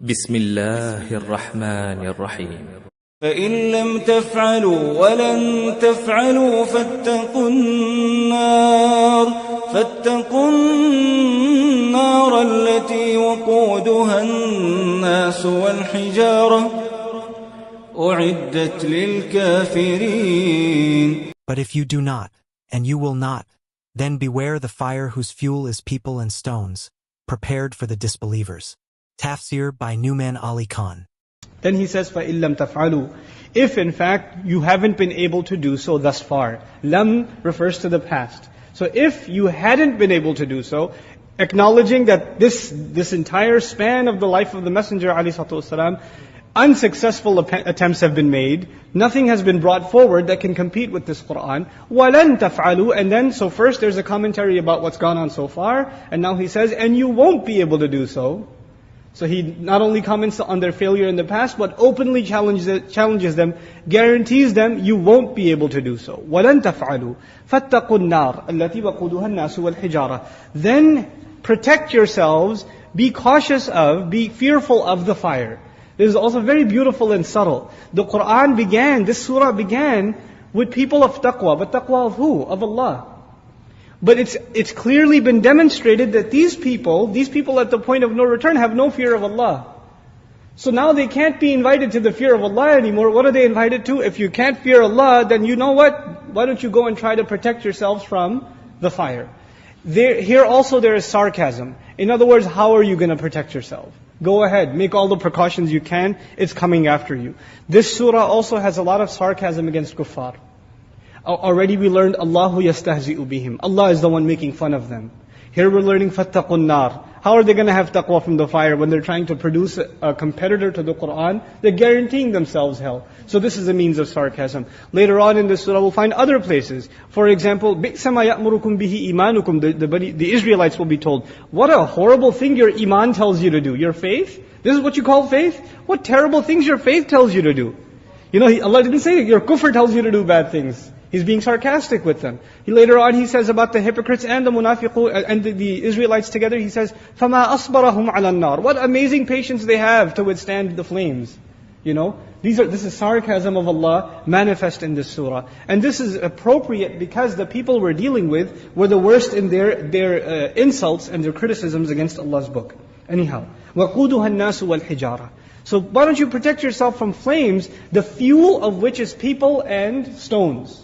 بسم الله الرحمن الرحيم فإن لم تفعلوا ولن تفعلوا فاتقوا النار التي وقودها الناس والحجارة أعدت للكافرين. But if you do not, and you will not, then beware the fire whose fuel is people and stones, prepared for the disbelievers. Tafseer by Numan Ali Khan. Then he says, فَإِن لَمْ تَفْعَلُوا. If in fact you haven't been able to do so thus far. Lam refers to the past. So if you hadn't been able to do so, acknowledging that this entire span of the life of the Messenger ﷺ, unsuccessful attempts have been made, nothing has been brought forward that can compete with this Qur'an. وَلَن تَفْعَلُوا. And then, so first there's a commentary about what's gone on so far, and now he says, and you won't be able to do so. So he not only comments on their failure in the past, but openly challenges them, guarantees them, you won't be able to do so. وَلَن تَفْعَلُوا فَاتَّقُوا النَّارَ الَّتِي وَقُودُهَا النَّاسُ وَالْحِجَارَةُ. Then protect yourselves, be cautious of, be fearful of the fire. This is also very beautiful and subtle. The Qur'an began, this surah began with people of taqwa. But taqwa of who? Of Allah. But it's clearly been demonstrated that these people at the point of no return have no fear of Allah. So now they can't be invited to the fear of Allah anymore. What are they invited to? If you can't fear Allah, then you know what? Why don't you go and try to protect yourselves from the fire? Here also there is sarcasm. In other words, how are you going to protect yourself? Go ahead, make all the precautions you can. It's coming after you. This surah also has a lot of sarcasm against kuffar. Already we learned, Allahu yastahzi'u bihim. Allah is the one making fun of them. Here we're learning, fattaqun nar. How are they going to have taqwa from the fire when they're trying to produce a competitor to the Qur'an? They're guaranteeing themselves hell. So this is a means of sarcasm. Later on in this surah we'll find other places. For example, بِئْسَ مَا يَأْمُرُكُمْ بِهِ إِيمَانُكُمْ. The Israelites will be told, what a horrible thing your iman tells you to do. Your faith? This is what you call faith? What terrible things your faith tells you to do. You know, Allah didn't say your kufr tells you to do bad things. He's being sarcastic with them. Later on he says about the hypocrites and the munafiqun and the Israelites together, he says, فَمَا أَصْبَرَهُمْ عَلَى النَّارِ. What amazing patience they have to withstand the flames. You know, this is sarcasm of Allah manifest in this surah. And this is appropriate because the people we're dealing with were the worst in their insults and their criticisms against Allah's book. Anyhow, وَقُودُهَا النَّاسُ وَالْحِجَارَةُ. So why don't you protect yourself from flames, the fuel of which is people and stones.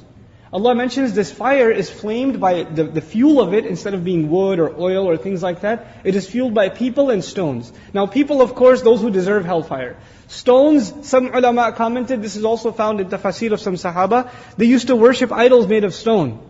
Allah mentions this fire is flamed by the fuel of it, instead of being wood or oil or things like that, it is fueled by people and stones. Now people, of course, those who deserve hellfire. Stones, some ulama commented, this is also found in tafsir of some sahaba, they used to worship idols made of stone.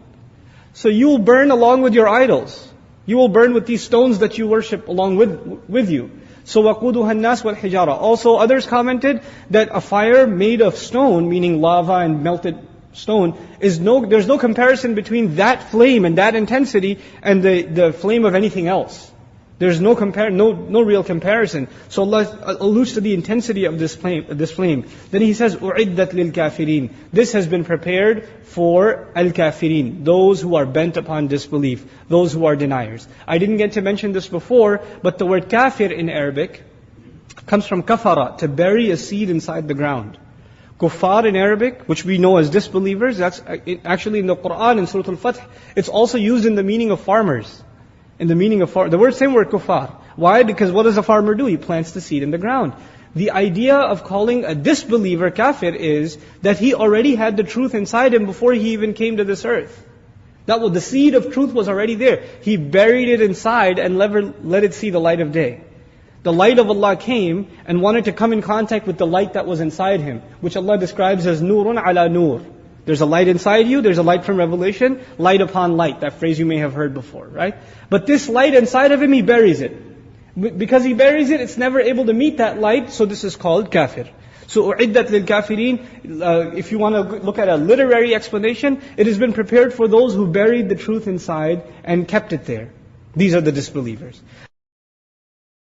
So you will burn along with your idols. You will burn with these stones that you worship along with you. So وَقُودُهَا النَّاسُ وَالْحِجَارَةُ. Also others commented that a fire made of stone, meaning lava and melted stone, there's no comparison between that flame and that intensity and the flame of anything else. There's no real comparison. So Allah alludes to the intensity of this flame. Then He says, أُعِدَّتْ لِلْكَافِرِينَ. This has been prepared for al-kafirin, those who are bent upon disbelief, those who are deniers. I didn't get to mention this before, but the word kafir in Arabic comes from kafara, to bury a seed inside the ground. Kuffar in Arabic, which we know as disbelievers, that's actually in the Qur'an, in Surah Al-Fath, it's also used in the meaning of farmers. In the meaning of same word kuffar. Why? Because what does a farmer do? He plants the seed in the ground. The idea of calling a disbeliever kafir is that he already had the truth inside him before he even came to this earth. The seed of truth was already there. He buried it inside and never let it see the light of day. The light of Allah came and wanted to come in contact with the light that was inside him, which Allah describes as nurun ala nur. There's a light inside you, there's a light from Revelation, light upon light. That phrase you may have heard before, right? But this light inside of him, he buries it. Because he buries it, it's never able to meet that light, so this is called kafir. So u'iddat lil kafirin, if you want to look at a literary explanation, it has been prepared for those who buried the truth inside and kept it there. These are the disbelievers.